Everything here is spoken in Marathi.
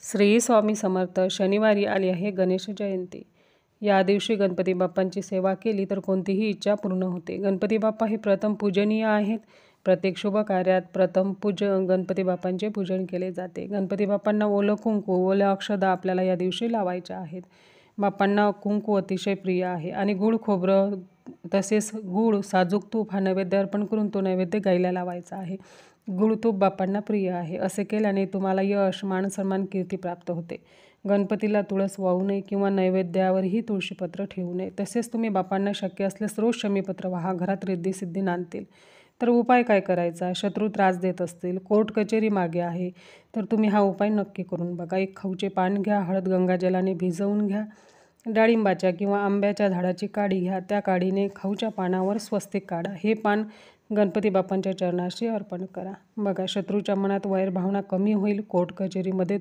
श्री स्वामी समर्थ. शनिवारी आली आहे गणेश जयंती. या दिवशी गणपती बाप्पांची सेवा केली तर कोणतीही इच्छा पूर्ण होते. गणपती बाप्पा हे प्रथम पूजनीय आहेत. प्रत्येक शुभ कार्यात प्रथम गणपती बाप्पांचे पूजन केले जाते. गणपती बाप्पांना ओलं कुंकू, ओल्या अक्षदा आपल्याला या दिवशी लावायच्या आहेत. बाप्पांना कुंकू अतिशय प्रिय आहे आणि गूळ खोबरं तसेच गूळ, साजूक तूप हा नैवेद्य अर्पण करून तो नैवेद्य गायला लावायचा आहे. गूळ तूप बाप्पांना प्रिय आहे. असे केल्याने तुम्हाला यश, मान सन्मान, कीर्ती प्राप्त होते. गणपतीला तुळस वाहू नये किंवा नैवेद्यावरही तुळशीपत्र ठेवू नये. तसेच तुम्ही बाप्पांना शक्य असल्यास रोज शमीपत्र वाहा. घरात रिद्धी-सिद्धी नांदतील. तर उपाय काय करायचा? शत्रू त्रास देत असतील, कोर्ट कचेरी मागे आहे, तर तुम्ही हा उपाय नक्की करून बघा. एक खाऊचे पान घ्या, हळद गंगाजलाने भिजवून घ्या. डाळिंबाच्या किंवा आंब्याच्या झाडाची काडी घ्या. त्या काडीने खाऊच्या पानावर स्वस्तिक काढा. हे पान गणपती बाप्पांच्या चरणाशी अर्पण करा. बघा, शत्रूच्या मनात वैरभावना कमी होईल. कोर्ट कचेरीमध्ये